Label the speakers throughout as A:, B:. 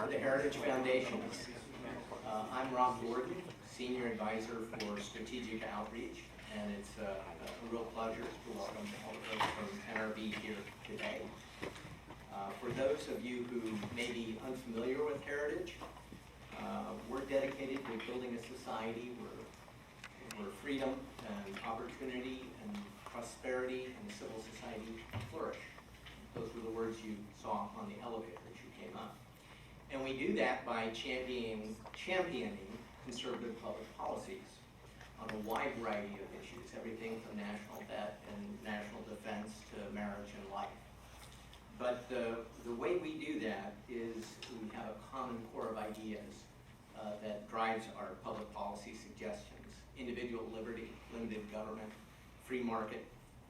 A: for the Heritage Foundation. I'm Rob Gordon, Senior Advisor for Strategic Outreach, and it's a real pleasure to welcome all of us from NRB here today. For those of you who may be unfamiliar with Heritage, we're dedicated to building a society where freedom and opportunity and prosperity and civil society flourish. Those were the words you saw on the elevator as you came up. And we do that by championing conservative public policies on a wide variety of issues, everything from national debt and national defense to marriage and life. But the way we do that is we have a common core of ideas that drives our public policy suggestions: individual liberty, limited government, free market,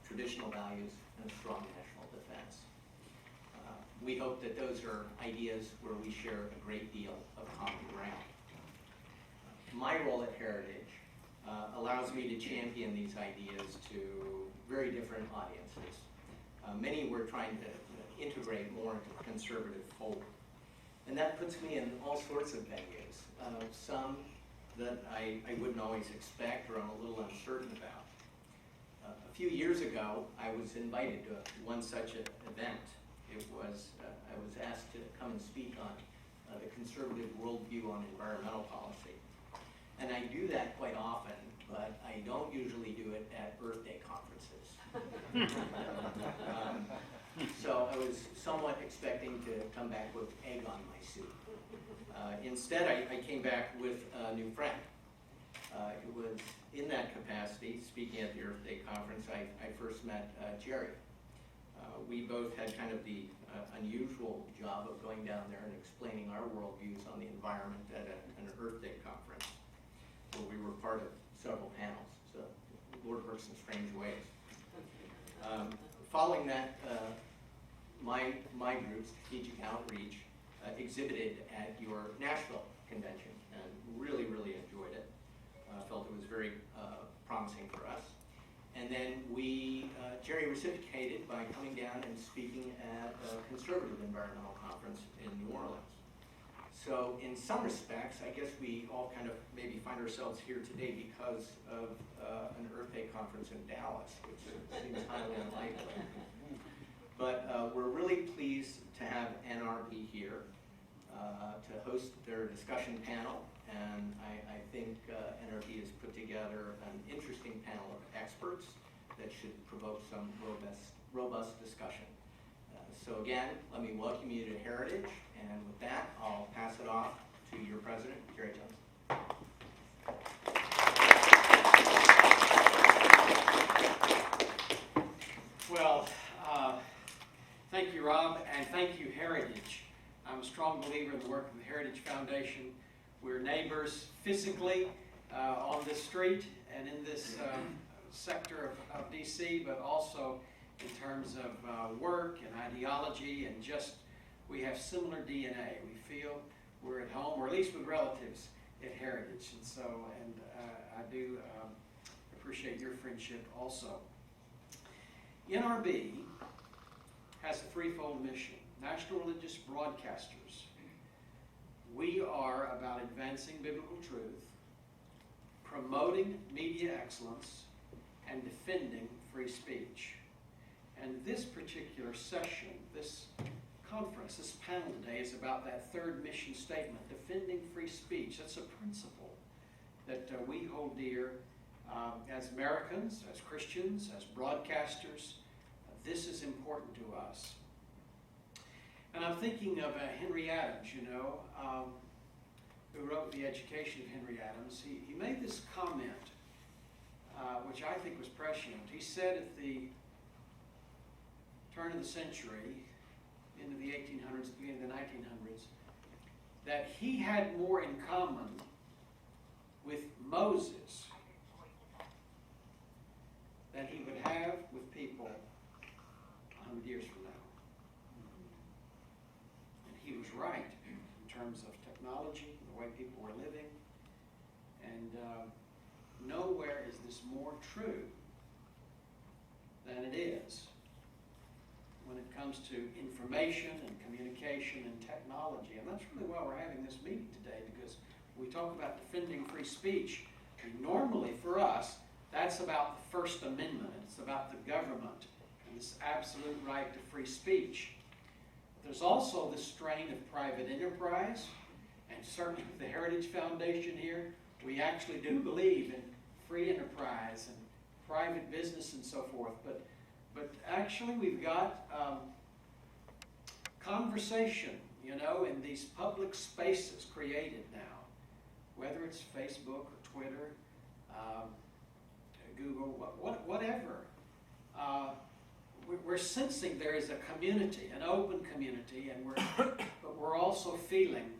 A: traditional values, and a strong national defense. We hope that those are ideas where we share a great deal of common ground. My role at Heritage allows me to champion these ideas to very different audiences. Many we're trying to integrate more into the conservative fold. And that puts me in all sorts of venues, some that I wouldn't always expect or I'm a little uncertain about. A few years ago, I was invited to one such event. I was asked to come and speak on the conservative worldview on environmental policy. And I do that quite often, but I don't usually do it at Earth Day conferences. So I was somewhat expecting to come back with egg on my soup. Instead, I came back with a new friend. It was in that capacity, speaking at the Earth Day conference, I first met Jerry. We both had kind of the unusual job of going down there and explaining our worldviews on the environment at an Earth Day conference, where we were part of several panels. So the Lord works in strange ways. Following that, my group, Strategic Outreach, exhibited at your Nashville convention and really, really enjoyed it. Felt it was very promising for us. And then Jerry reciprocated by coming down and speaking at a conservative environmental conference in New Orleans. So in some respects, I guess we all kind of maybe find ourselves here today because of an Earth Day conference in Dallas, which seems highly unlikely. But we're really pleased to have NRB here to host their discussion panel. And I think NRB has put together an interesting panel of experts that should provoke some robust discussion. So again, let me welcome you to Heritage, and with that, I'll pass it off to your president, Jerry Jones.
B: Well, thank you, Rob, and thank you, Heritage. I'm a strong believer in the work of the Heritage Foundation. We're neighbors physically on this street and in this sector of DC, but also in terms of work and ideology, and just we have similar DNA. We feel we're at home, or at least with relatives at Heritage, and so I do appreciate your friendship also. NRB has a threefold mission: National Religious Broadcasters. We are about advancing biblical truth, promoting media excellence, and defending free speech. And this particular session, this conference, this panel today is about that third mission statement, defending free speech. That's a principle that we hold dear as Americans, as Christians, as broadcasters. This is important to us. And I'm thinking of Henry Adams, who wrote The Education of Henry Adams. He made this comment, which I think was prescient. He said at the turn of the century, into the 1800s, beginning of the 1900s, that he had more in common with Moses than he would have with people 100 years from now. And he was right in terms of technology, the way people were living, and nowhere is this more true than it is when it comes to information and communication communication and technology. And that's really why we're having this meeting today, because we talk about defending free speech. And normally for us, that's about the First Amendment. It's about the government and this absolute right to free speech. But there's also this strain of private enterprise, and certainly with the Heritage Foundation here, we actually do believe in free enterprise and private business and so forth. But actually we've got conversation, in these public spaces created now, whether it's Facebook or Twitter, Google, whatever. We're sensing there is a community, an open community, and but we're also feeling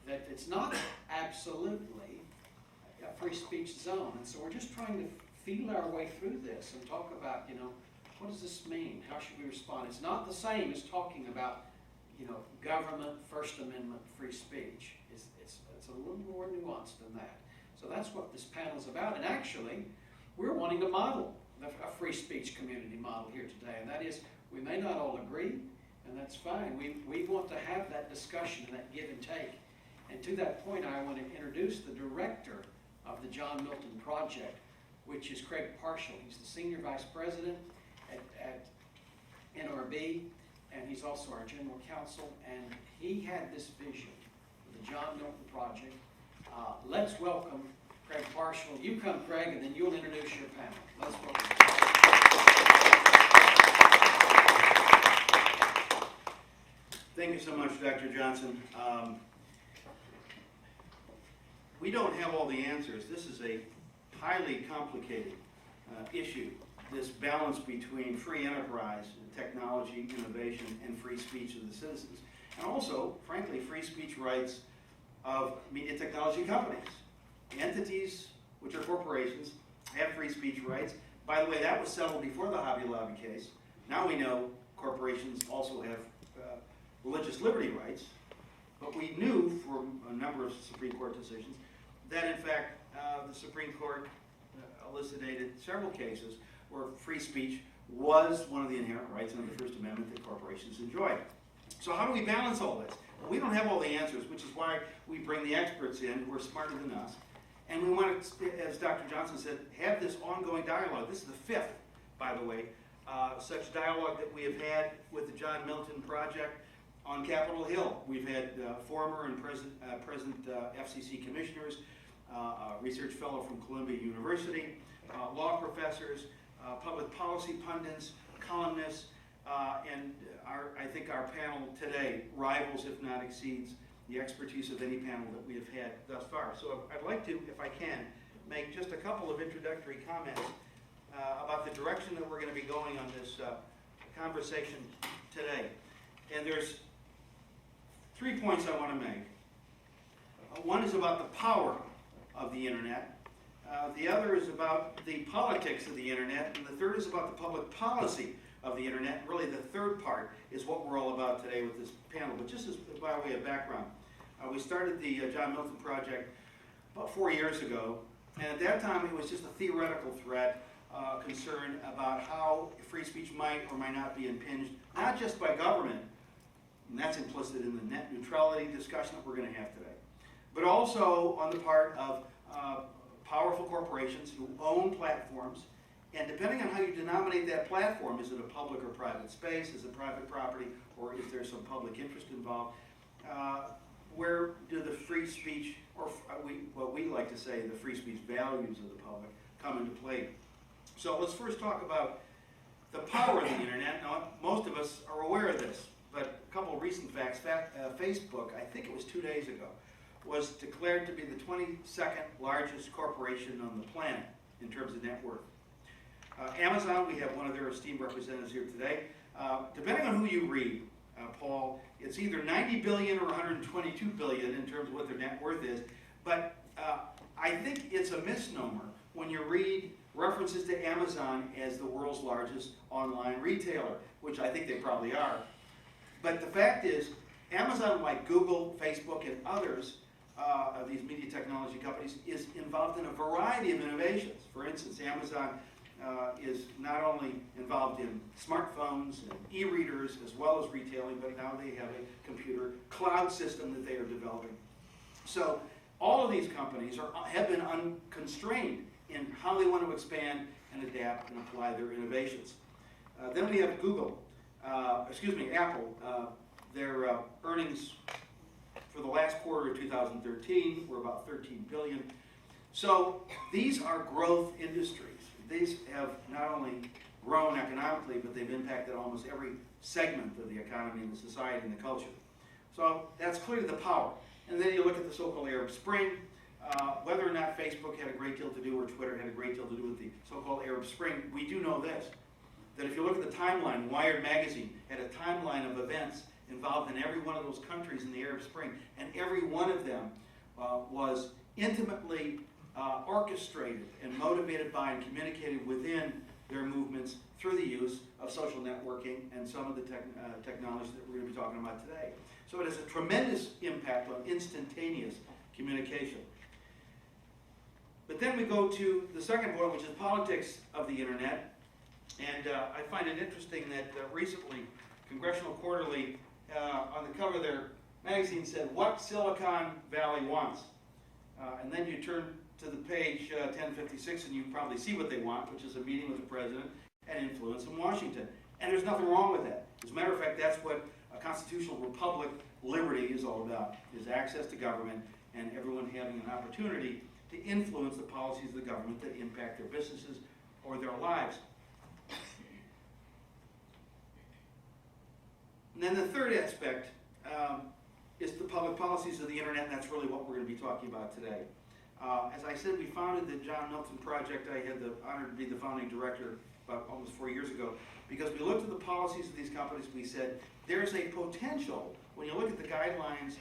B: that it's not absolutely a free speech zone. And so we're just trying to feel our way through this and talk about, what does this mean? How should we respond? It's not the same as talking about, government, First Amendment, free speech. It's a little more nuanced than that. So that's what this panel is about. And actually, we're wanting to model a free speech community model here today. And that is, we may not all agree, and that's fine. We want to have that discussion and that give and take. And to that point, I want to introduce the director of the John Milton Project, which is Craig Parshall. He's the Senior Vice President at NRB, and he's also our General Counsel, and he had this vision for the John Milton Project. Let's welcome Craig Parshall. You come, Craig, and then you'll introduce your panel. Let's welcome him.
C: Thank you so much, Dr. Johnson. We don't have all the answers. This is a highly complicated issue, this balance between free enterprise, technology, innovation, and free speech of the citizens. And also, frankly, free speech rights of media technology companies. Entities, which are corporations, have free speech rights. By the way, that was settled before the Hobby Lobby case. Now we know corporations also have religious liberty rights, but we knew from a number of Supreme Court decisions that, in fact, the Supreme Court elucidated several cases where free speech was one of the inherent rights under the First Amendment that corporations enjoy. So how do we balance all this? Well, we don't have all the answers, which is why we bring the experts in who are smarter than us. And we want to, as Dr. Johnson said, have this ongoing dialogue. This is the fifth, by the way, such dialogue that we have had with the John Milton Project on Capitol Hill. We've had former and present FCC commissioners, a research fellow from Columbia University, law professors, public policy pundits, columnists, and I think our panel today rivals, if not exceeds, the expertise of any panel that we have had thus far. So I'd like to, if I can, make just a couple of introductory comments about the direction that we're going to be going on this conversation today. And there's 3 points I want to make. One is about the power of the internet. The other is about the politics of the internet, and the third is about the public policy of the internet. And really, the third part is what we're all about today with this panel. But just as by way of background, we started the John Milton Project about 4 years ago, and at that time it was just a theoretical threat, concern about how free speech might or might not be impinged, not just by government, and that's implicit in the net neutrality discussion that we're going to have today, but also on the part of powerful corporations who own platforms, and depending on how you denominate that platform, is it a public or private space, is it private property, or is there some public interest involved, where do the free speech, or what we like to say, the free speech values of the public, come into play? So let's first talk about the power of the internet. Now, most of us are aware of this, but a couple of recent facts. Facebook, I think it was 2 days ago, was declared to be the 22nd largest corporation on the planet in terms of net worth. Amazon, we have one of their esteemed representatives here today. Depending on who you read, Paul, it's either 90 billion or 122 billion in terms of what their net worth is. But I think it's a misnomer when you read references to Amazon as the world's largest online retailer, which I think they probably are. But the fact is, Amazon, like Google, Facebook, and others of these media technology companies, is involved in a variety of innovations. For instance, Amazon is not only involved in smartphones and e-readers as well as retailing, but now they have a computer cloud system that they are developing. So all of these companies have been unconstrained in how they want to expand and adapt and apply their innovations. Then we have Apple. Their earnings for the last quarter of 2013 were about $13 billion. So these are growth industries. These have not only grown economically, but they've impacted almost every segment of the economy and the society and the culture. So that's clearly the power. And then you look at the so-called Arab Spring. Whether or not Facebook had a great deal to do or Twitter had a great deal to do with the so-called Arab Spring, we do know this, that if you look at the timeline, Wired magazine had a timeline of events involved in every one of those countries in the Arab Spring, and every one of them was intimately orchestrated and motivated by and communicated within their movements through the use of social networking and some of the technologies that we're going to be talking about today. So it has a tremendous impact on instantaneous communication. But then we go to the second point, which is politics of the internet. And I find it interesting that recently, Congressional Quarterly, on the cover of their magazine said, "What Silicon Valley Wants." And then you turn to the page 1056 and you probably see what they want, which is a meeting with the president and influence in Washington. And there's nothing wrong with that. As a matter of fact, that's what a constitutional republic liberty is all about, is access to government and everyone having an opportunity to influence the policies of the government that impact their businesses or their lives. And then the third aspect is the public policies of the internet, and that's really what we're going to be talking about today. As I said, we founded the John Milton Project. I had the honor to be the founding director about almost 4 years ago, because we looked at the policies of these companies. We said there's a potential, when you look at the guidelines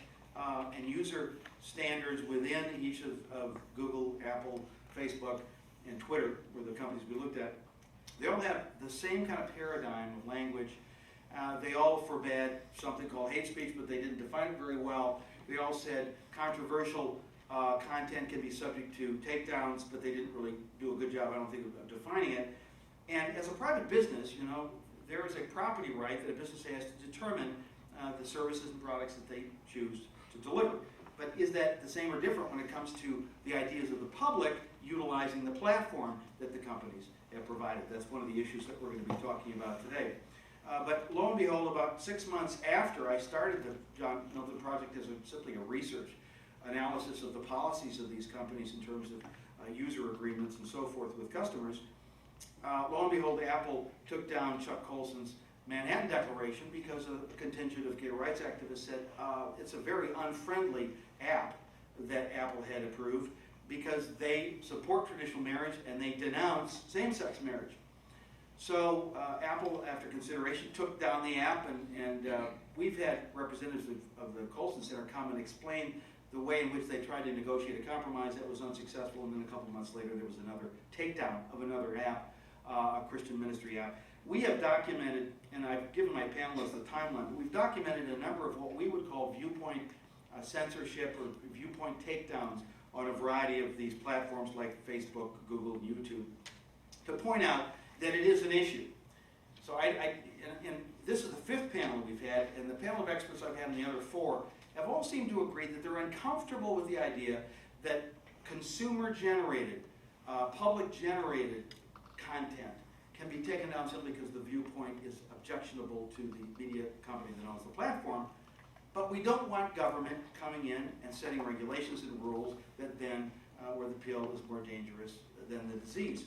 C: and user standards within each of Google, Apple, Facebook, and Twitter, were the companies we looked at, they all have the same kind of paradigm of language. They all forbade something called hate speech, but they didn't define it very well. They all said controversial content can be subject to takedowns, but they didn't really do a good job, I don't think, of defining it. And as a private business, you know, there is a property right that a business has to determine the services and products that they choose to deliver. But is that the same or different when it comes to the ideas of the public utilizing the platform that the companies have provided? That's one of the issues that we're going to be talking about today. But lo and behold, about 6 months after I started the John Milton Project as simply a research analysis of the policies of these companies in terms of user agreements and so forth with customers, lo and behold, Apple took down Chuck Colson's Manhattan Declaration because a contingent of gay rights activists said it's a very unfriendly app that Apple had approved because they support traditional marriage and they denounce same-sex marriage. So Apple, after consideration, took down the app, and we've had representatives of the Colson Center come and explain the way in which they tried to negotiate a compromise that was unsuccessful, and then a couple of months later there was another takedown of another app, a Christian ministry app. We have documented, and I've given my panelists the timeline, but we've documented a number of what we would call viewpoint censorship or viewpoint takedowns on a variety of these platforms like Facebook, Google, YouTube, to point out that it is an issue. So and this is the fifth panel we've had, and the panel of experts I've had in the other four have all seemed to agree that they're uncomfortable with the idea that consumer-generated, public-generated content can be taken down simply because the viewpoint is objectionable to the media company that owns the platform. But we don't want government coming in and setting regulations and rules that then, where the pill is more dangerous than the disease.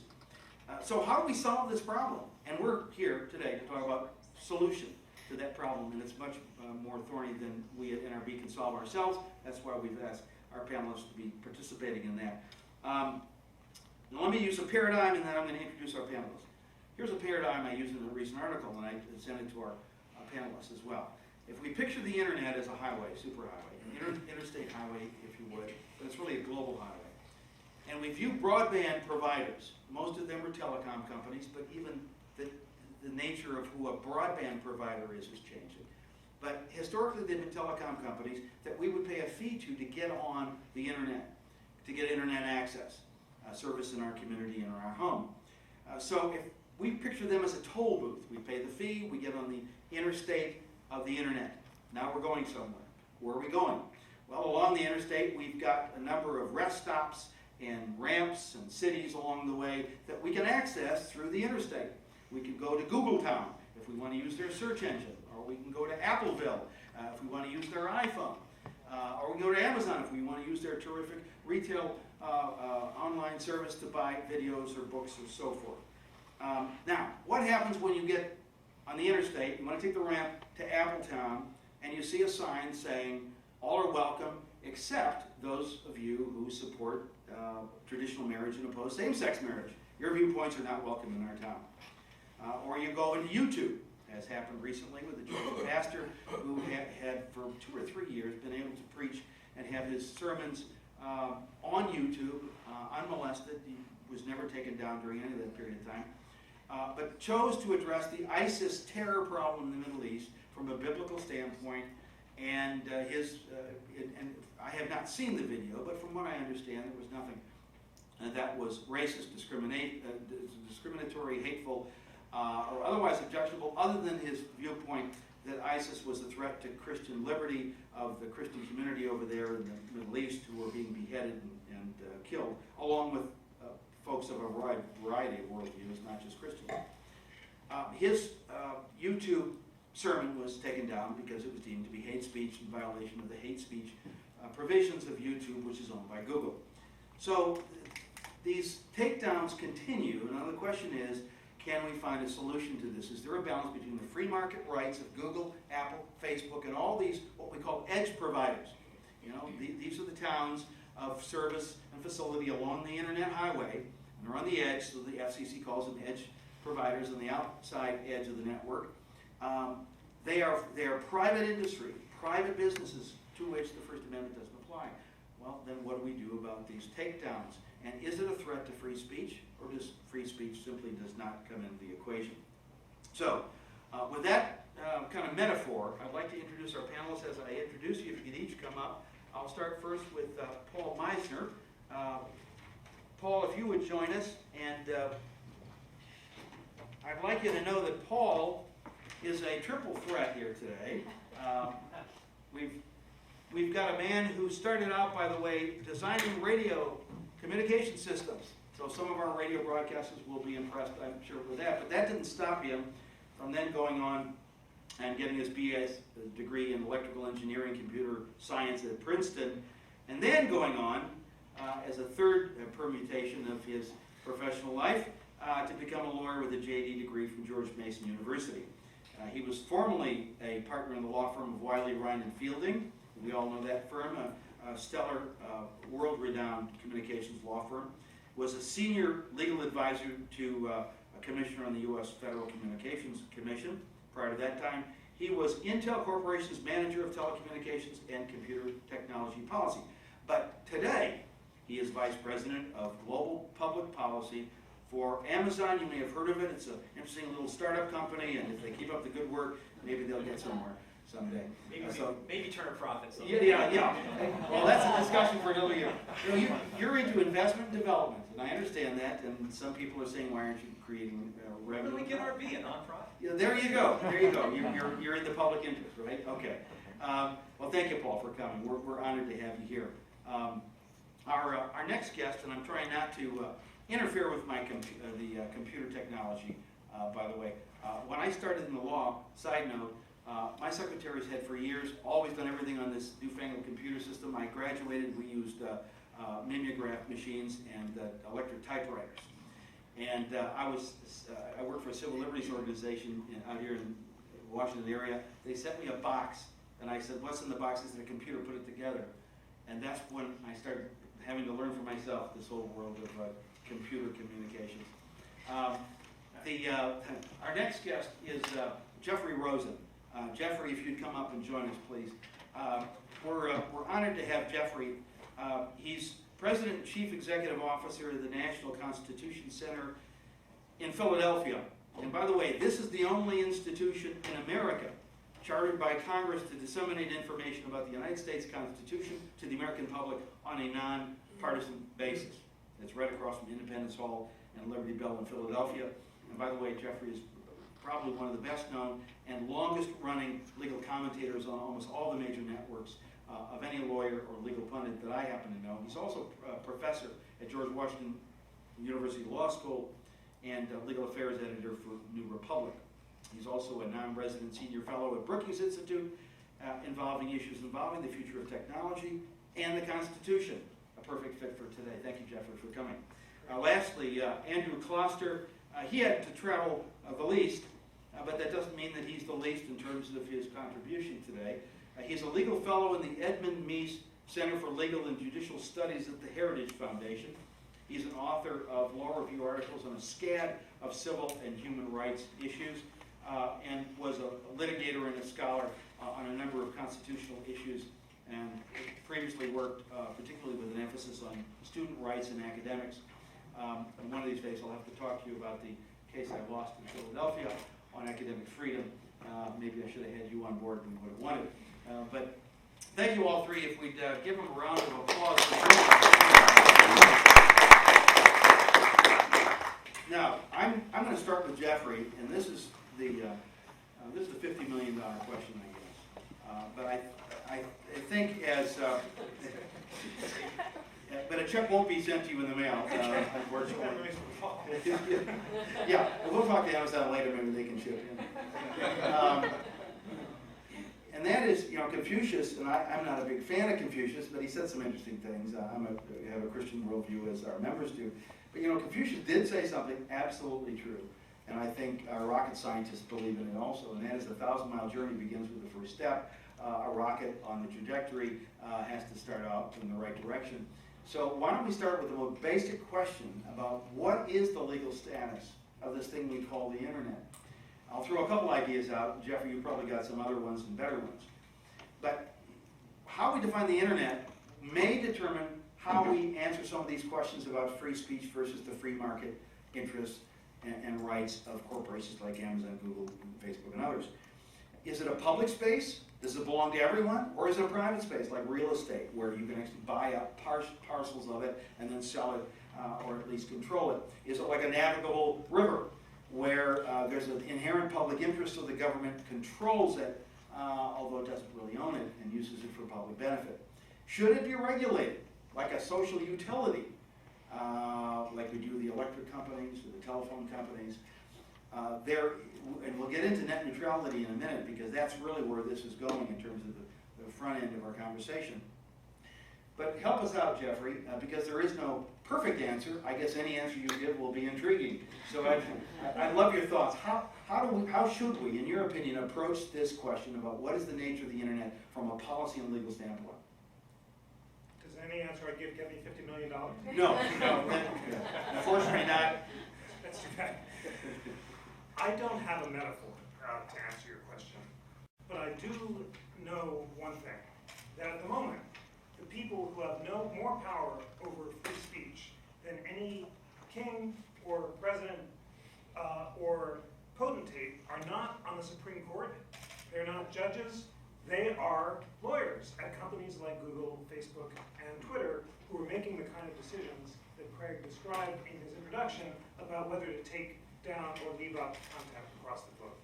C: So how do we solve this problem? And we're here today to talk about solution to that problem, and it's much more thorny than we at NRB can solve ourselves. That's why we've asked our panelists to be participating in that. Now let me use a paradigm, and then I'm going to introduce our panelists. Here's a paradigm I used in a recent article, and I sent it to our panelists as well. If we picture the internet as a highway, superhighway, an interstate highway, if you would, but it's really a global highway, and we view broadband providers, most of them are telecom companies, but even the nature of who a broadband provider is changing. But historically, they've been telecom companies that we would pay a fee to get on the internet, to get internet access, service in our community and in our home. So if we picture them as a toll booth, we pay the fee, we get on the interstate of the internet. Now we're going somewhere. Where are we going? Well, along the interstate, we've got a number of rest stops and ramps and cities along the way that we can access through the interstate. We can go to Googletown if we want to use their search engine, or we can go to Appleville if we want to use their iPhone, or we can go to Amazon if we want to use their terrific retail online service to buy videos or books and so forth. Now, what happens when you get on the interstate, you want to take the ramp to Appletown, and you see a sign saying, all are welcome except those of you who support traditional marriage and oppose same-sex marriage. Your viewpoints are not welcome in our town. Or you go into YouTube, as happened recently with a Jewish pastor who had for 2 or 3 years been able to preach and have his sermons on YouTube, unmolested. He was never taken down during any of that period of time. But chose to address the ISIS terror problem in the Middle East from a biblical standpoint, and and I have not seen the video, but from what I understand, there was nothing that was racist, discriminatory, hateful, or otherwise objectionable, other than his viewpoint that ISIS was a threat to Christian liberty of the Christian community over there in the Middle East who were being beheaded and killed, along with folks of a variety of worldviews, not just Christian. His YouTube sermon was taken down because it was deemed to be hate speech in violation of the hate speech provisions of YouTube, which is owned by Google. So these takedowns continue, and now the question is, can we find a solution to this? Is there a balance between the free market rights of Google, Apple, Facebook, and all these what we call edge providers? You know, these are the towns of service and facility along the internet highway, and they're on the edge, so the FCC calls them edge providers on the outside edge of the network. They are private industry, private businesses to which the First Amendment doesn't apply. Well, then what do we do about these takedowns? And is it a threat to free speech, or does free speech simply does not come into the equation? So, with that kind of metaphor, I'd like to introduce our panelists. As I introduce you, if you could each come up. I'll start first with Paul Meisner. Paul, if you would join us, and I'd like you to know that Paul is a triple threat here today. We've got a man who started out, by the way, designing radio communication systems. So some of our radio broadcasters will be impressed, I'm sure, with that. But that didn't stop him from then going on and getting his BS degree in electrical engineering, computer science at Princeton, and then going on as a third permutation of his professional life to become a lawyer with a JD degree from George Mason University. He was formerly a partner in the law firm of Wiley, Ryan & Fielding. We all know that firm, a stellar, world-renowned communications law firm. Was a senior legal advisor to a commissioner on the U.S. Federal Communications Commission. Prior to that time, he was Intel Corporation's manager of telecommunications and computer technology policy. But today, he is vice president of global public policy for Amazon. You may have heard of it. It's an interesting little startup company, and if they keep up the good work, maybe they'll get somewhere someday.
D: Maybe turn a profit someday.
C: Yeah. Well, that's a discussion for another year. You're into investment and development, and I understand that, and some people are saying, why aren't you creating revenue?
D: When we get RV, a nonprofit.
C: Yeah, there you go. You're in the public interest, right? Okay. Well, thank you, Paul, for coming. We're honored to have you here. Our next guest, and I'm trying not to interfere with my computer technology, by the way. When I started in the law, side note, my secretaries had for years always done everything on this newfangled computer system. I graduated, we used mimeograph machines and electric typewriters. And I worked for a civil liberties organization out here in the Washington area. They sent me a box, and I said, what's in the box? They said, a computer, put it together. And that's when I started having to learn for myself this whole world of computer communications. Our next guest is Jeffrey Rosen. Jeffrey, if you'd come up and join us, please. We're honored to have Jeffrey. He's President and Chief Executive Officer of the National Constitution Center in Philadelphia. And by the way, this is the only institution in America chartered by Congress to disseminate information about the United States Constitution to the American public on a non-partisan basis. It's right across from Independence Hall and Liberty Bell in Philadelphia. And by the way, Jeffrey is probably one of the best known and longest running legal commentators on almost all the major networks of any lawyer or legal pundit that I happen to know. He's also a professor at George Washington University Law School and legal affairs editor for New Republic. He's also a non-resident senior fellow at Brookings Institute, involving issues involving the future of technology and the Constitution. A perfect fit for today. Thank you, Jeffrey, for coming. Lastly, Andrew Kloster. He had to travel the least, but that doesn't mean that he's the least in terms of his contribution today. He's a legal fellow in the Edmund Meese Center for Legal and Judicial Studies at the Heritage Foundation. He's an author of law review articles on a scad of civil and human rights issues, and was a litigator and a scholar on a number of constitutional issues, and previously worked particularly with an emphasis on student rights and academics. And one of these days I'll have to talk to you about the case I lost in Philadelphia on academic freedom. Maybe I should have had you on board and would have wanted. But thank you all three. If we'd give them a round of applause. Now, I'm going to start with Jeffrey, and this is the $50 million question, I guess. But I think as but a check won't be sent to you in the mail, unfortunately. Yeah, we'll talk to Amazon later. Maybe they can ship in. And that is, Confucius, and I'm not a big fan of Confucius, but he said some interesting things. I have a Christian worldview, as our members do. But Confucius did say something absolutely true, and I think our rocket scientists believe in it also, and that is the 1,000-mile journey begins with the first step. A rocket on the trajectory has to start out in the right direction. So why don't we start with the most basic question about what is the legal status of this thing we call the internet? I'll throw a couple ideas out. Jeffrey, you probably got some other ones and better ones. But how we define the internet may determine how we answer some of these questions about free speech versus the free market interests and rights of corporations like Amazon, Google, Facebook, and others. Is it a public space? Does it belong to everyone? Or is it a private space, like real estate, where you can actually buy up parcels of it and then sell it, or at least control it? Is it like a navigable river, where there's an inherent public interest, so the government controls it, although it doesn't really own it, and uses it for public benefit? Should it be regulated, like a social utility, like we do the electric companies or the telephone companies? And we'll get into net neutrality in a minute, because that's really where this is going in terms of the front end of our conversation. But help us out, Jeffrey, because there is no perfect answer. I guess any answer you give will be intriguing. So I'd love your thoughts. How should we, in your opinion, approach this question about what is the nature of the internet from a policy and legal standpoint?
E: Does any answer I give get me $50 million?
C: No. Unfortunately not.
E: That's too bad. I don't have a metaphor to answer your question, but I do know one thing, that at the moment, the people who have no more power over free speech than any king or president or potentate are not on the Supreme Court. They're not judges. They are lawyers at companies like Google, Facebook, and Twitter, who are making the kind of decisions that Craig described in his introduction about whether to take down or leave out content across the book.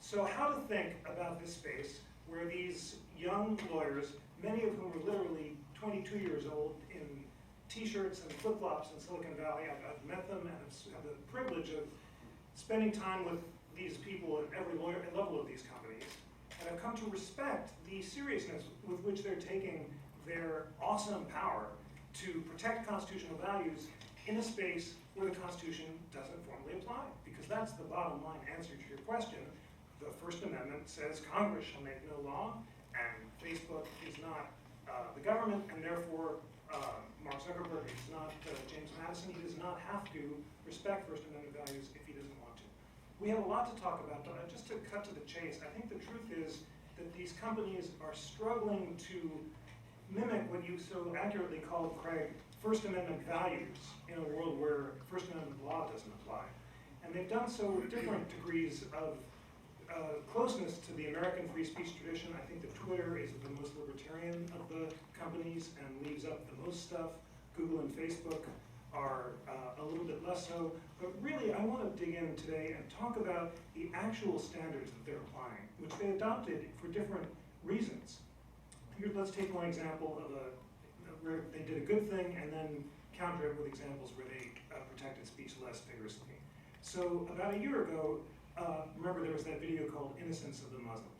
E: So how to think about this space where these young lawyers, many of whom are literally 22 years old, in t-shirts and flip-flops in Silicon Valley. I've met them and have the privilege of spending time with these people at every level of these companies. And I've come to respect the seriousness with which they're taking their awesome power to protect constitutional values in a space where the Constitution doesn't formally apply. Because that's the bottom line answer to your question. The First Amendment says Congress shall make no law, and Facebook is not the government, and therefore Mark Zuckerberg is not James Madison. He does not have to respect First Amendment values if he doesn't want to. We have a lot to talk about, but just to cut to the chase, I think the truth is that these companies are struggling to mimic what you so accurately called, Craig, First Amendment values in a world where First Amendment law doesn't apply. And they've done so with different degrees of closeness to the American free speech tradition. I think that Twitter is the most libertarian of the companies and leaves up the most stuff. Google and Facebook are a little bit less so. But really, I want to dig in today and talk about the actual standards that they're applying, which they adopted for different reasons. Here, let's take one example of where they did a good thing and then counter it with examples where they protected speech less vigorously. So about a year ago, remember there was that video called Innocence of the Muslims.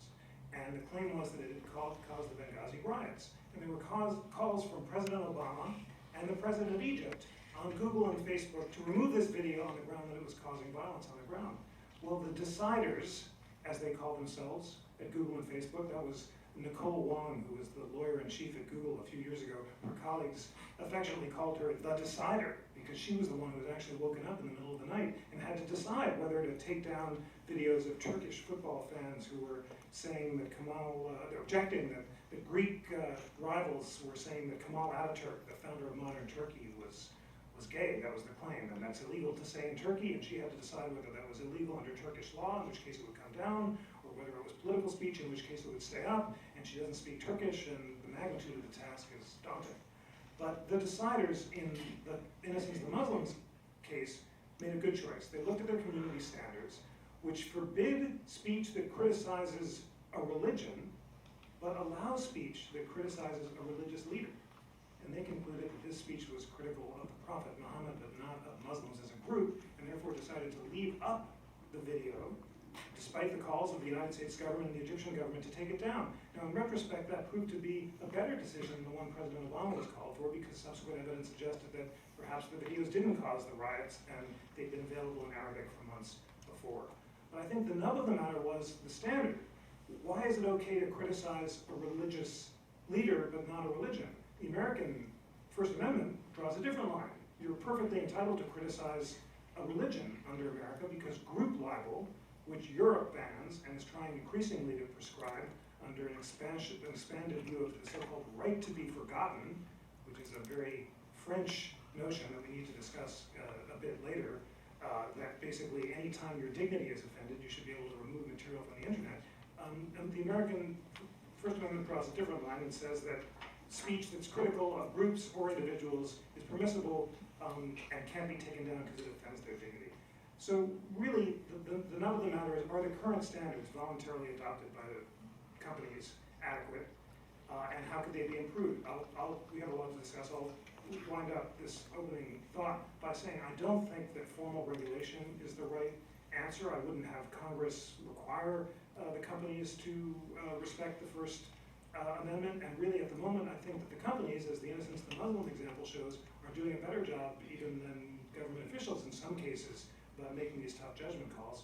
E: And the claim was that it had caused the Benghazi riots. And there were calls from President Obama and the President of Egypt on Google and Facebook to remove this video on the ground that it was causing violence on the ground. Well, the deciders, as they call themselves at Google and Facebook, that was Nicole Wong, who was the lawyer-in-chief at Google a few years ago. Her colleagues affectionately called her the decider because she was the one who was actually woken up in the middle of the night and had to decide whether to take down videos of Turkish football fans who were saying that objecting that the Greek rivals were saying that Kemal Ataturk, the founder of modern Turkey, was gay. That was the claim, and that's illegal to say in Turkey, and she had to decide whether that was illegal under Turkish law, in which case it would come down, or whether it was political speech, in which case it would stay up, and she doesn't speak Turkish, and the magnitude of the task is daunting. But the deciders in the Innocence of the Muslims case made a good choice. They looked at their community standards, which forbid speech that criticizes a religion, but allows speech that criticizes a religious leader. And they concluded that this speech was critical of the Prophet Muhammad, but not of Muslims as a group, and therefore decided to leave up the video, despite the calls of the United States government and the Egyptian government to take it down. Now, in retrospect, that proved to be a better decision than the one President Obama was called for, because subsequent evidence suggested that perhaps the videos didn't cause the riots, and they'd been available in Arabic for months before. But I think the nub of the matter was the standard. Why is it okay to criticize a religious leader, but not a religion? The American First Amendment draws a different line. You're perfectly entitled to criticize a religion under America because group libel, which Europe bans and is trying increasingly to prescribe under an expanded view of the so-called right to be forgotten, which is a very French notion that we need to discuss a bit later, that basically any time your dignity is offended, you should be able to remove material from the internet. And the American First Amendment draws a different line and says that speech that's critical of groups or individuals is permissible and can't be taken down because it offends their dignity. So really, the nub of the matter is, are the current standards voluntarily adopted by the companies adequate, and how could they be improved? We have a lot to discuss. I'll wind up this opening thought by saying I don't think that formal regulation is the right answer. I wouldn't have Congress require the companies to respect the First Amendment, and really at the moment I think that the companies, as the Innocence of the Muslim example shows, are doing a better job even than government officials in some cases about making these tough judgment calls.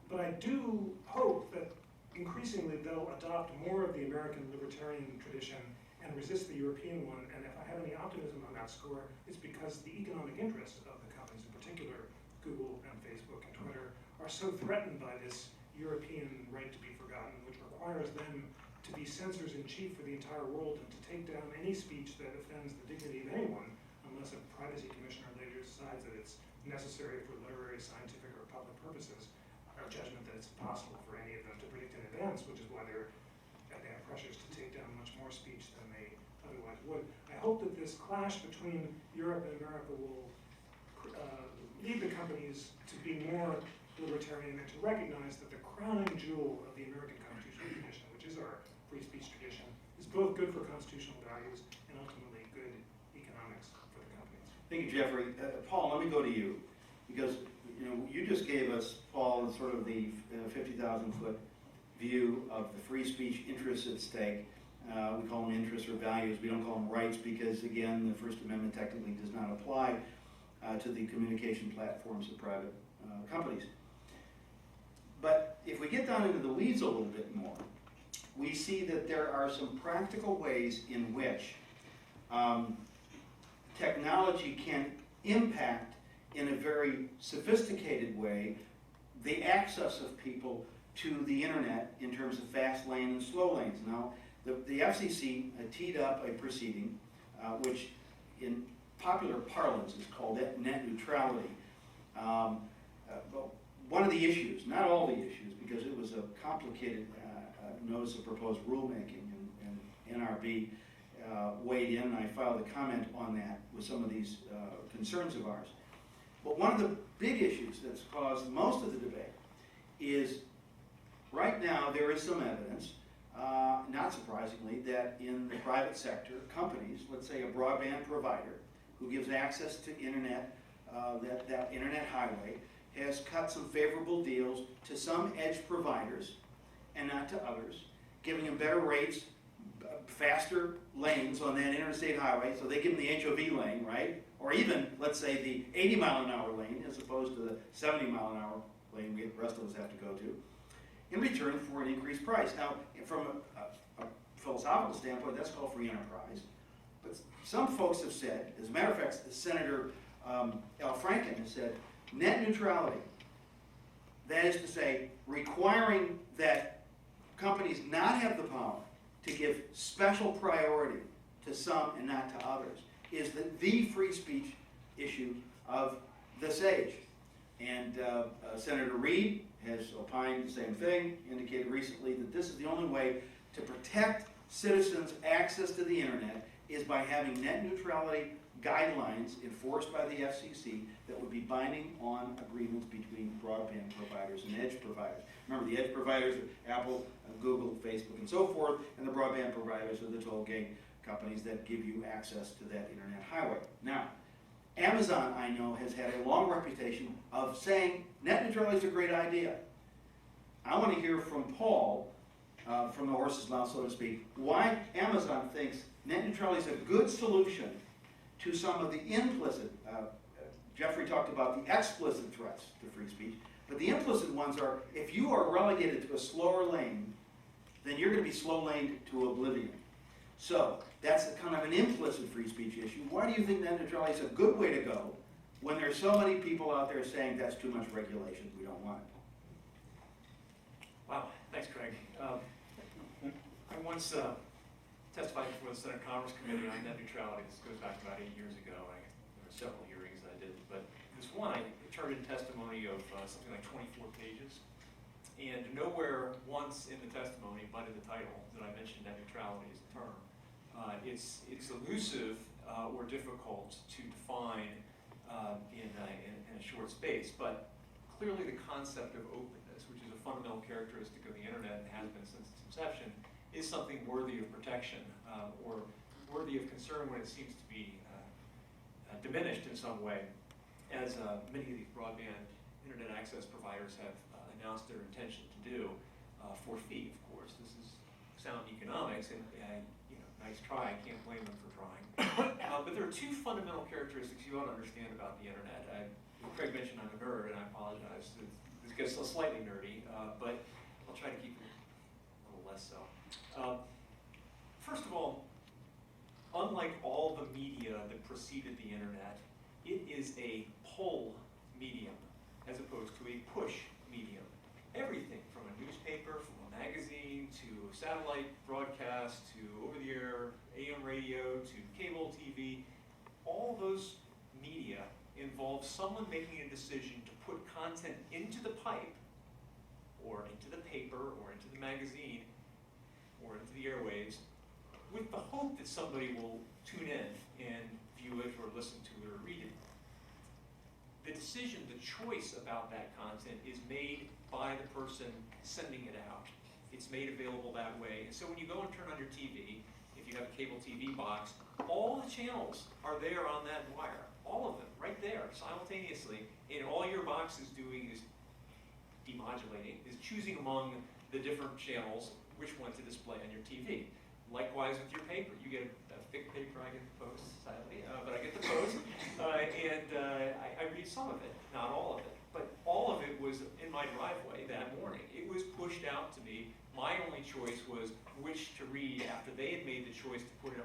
E: But I do hope that increasingly they'll adopt more of the American libertarian tradition and resist the European one, and if I have any optimism on that score, it's because the economic interests of the companies, in particular Google and Facebook and Twitter, are so threatened by this European right to be forgotten, which requires them to be censors-in-chief for the entire world and to take down any speech that offends the dignity of anyone, unless a privacy commissioner later decides that it's necessary for literary, scientific, or public purposes, a judgment that it's impossible for any of them to predict in advance, which is why they have pressures to take down much more speech than they otherwise would. I hope that this clash between Europe and America will lead the companies to be more libertarian and to recognize that the crowning jewel of the American constitutional tradition, which is our free speech tradition, is both good for constitutional values and ultimately good economics for the companies.
C: Thank you, Jeffrey. Paul, let me go to you, because you just gave us, Paul, sort of the 50,000-foot view of the free speech interests at stake. We call them interests or values. We don't call them rights because, again, the First Amendment technically does not apply to the communication platforms of private companies. But if we get down into the weeds a little bit more, we see that there are some practical ways in which technology can impact in a very sophisticated way the access of people to the internet in terms of fast lane and slow lanes. Now, the FCC teed up a proceeding which in popular parlance is called net neutrality. But one of the issues, not all the issues, because it was a complicated notice of proposed rulemaking in NRB, weighed in, and I filed a comment on that with some of these concerns of ours. But one of the big issues that's caused most of the debate is, right now, there is some evidence, not surprisingly, that in the private sector, companies, let's say a broadband provider, who gives access to internet, that internet highway, has cut some favorable deals to some edge providers and not to others, giving them better rates, faster lanes on that interstate highway, so they give them the HOV lane, right? Or even, let's say, the 80-mile-an-hour lane as opposed to the 70-mile-an-hour lane the rest of us have to go to, in return for an increased price. Now, from a philosophical standpoint, that's called free enterprise. But some folks have said, as a matter of fact, Senator Al Franken has said, net neutrality, that is to say, requiring that companies not have the power to give special priority to some and not to others, is the free speech issue of this age. And Senator Reid has opined the same thing, indicated recently that this is the only way to protect citizens' access to the internet is by having net neutrality guidelines enforced by the FCC that would be binding on agreements between broadband providers and edge providers. Remember, the edge providers are Apple, Google, Facebook, and so forth, and the broadband providers are the toll gate companies that give you access to that internet highway. Now, Amazon, I know, has had a long reputation of saying net neutrality is a great idea. I want to hear from Paul, from the horse's mouth, so to speak, why Amazon thinks net neutrality is a good solution to some of the implicit, Jeffrey talked about the explicit threats to free speech, but the implicit ones are, if you are relegated to a slower lane, then you're going to be slow laned to oblivion. So that's kind of an implicit free speech issue. Why do you think net neutrality is a good way to go when there's so many people out there saying that's too much regulation, we don't want it?
D: Wow, thanks, Craig. I once testified before the Senate Commerce Committee on net neutrality. This goes back about 8 years ago. There were several hearings I did, but this one I turned in testimony of something like 24 pages. And nowhere once in the testimony, but in the title, did I mention net neutrality as a term. It's elusive or difficult to define in a short space, but clearly the concept of openness, which is a fundamental characteristic of the internet and has been since its inception, is something worthy of protection or worthy of concern when it seems to be diminished in some way, as many of these broadband internet access providers have announced their intention to do for fee, of course. This is sound economics, and nice try, I can't blame them for trying. But there are two fundamental characteristics you ought to understand about the internet. Craig mentioned I'm a nerd, and I apologize. This gets slightly nerdy, but I'll try to keep it a little less so. First of all, unlike all the media that preceded the internet, it is a pull medium as opposed to a push medium. Everything from a newspaper, from a magazine, to satellite broadcast, to over-the-air AM radio, to cable TV, all those media involve someone making a decision to put content into the pipe, or into the paper, or into the magazine, or into the airwaves, with the hope that somebody will tune in and view it, or listen to it, or read it. The decision, the choice about that content is made by the person sending it out. It's made available that way. And so when you go and turn on your TV, if you have a cable TV box, all the channels are there on that wire. All of them, right there, simultaneously. And all your box is doing is demodulating, is choosing among the different channels which one to display on your TV. Likewise with your paper. You get a thick paper, I get the Post, sadly, but I get the Post. I read some of it, not all of it. But all of it was in my driveway that morning. It was pushed out to me. My only choice was which to read after they had made the choice to put it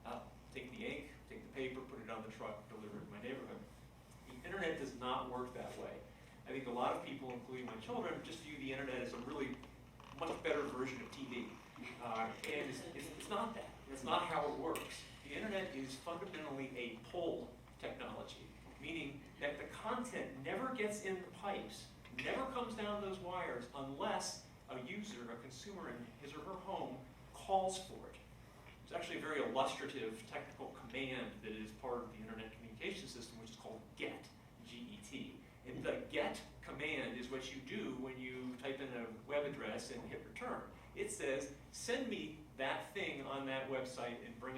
D: up. Take the ink, take the paper, put it on the truck, deliver it to my neighborhood. The internet does not work that way. I think a lot of people, including my children, just view the internet as a really much better version of TV. And it's not that. It's not how it works. The internet is fundamentally a pull technology, meaning that the content never gets in the pipes, never comes down those wires unless a user, a consumer in his or her home, calls for it. It's actually a very very illustrative technical command that is part of the internet communication system, which is called GET, G-E-T. And the GET command is what you do when you type in a web address and hit return. It says, send me that thing on that website and bring